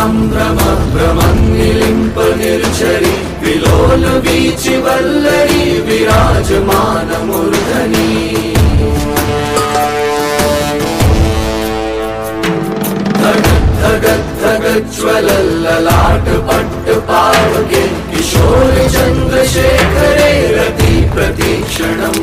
सम्भ्रम भ्रमन्निलिम्प निर्झरि विलोल वीचि वल्लरी विराजमान मूर्धनि धगज्ज्वलल्ललाट पट्ट पावके किशोर चन्द्रशेखरे रति प्रतीक्षणम्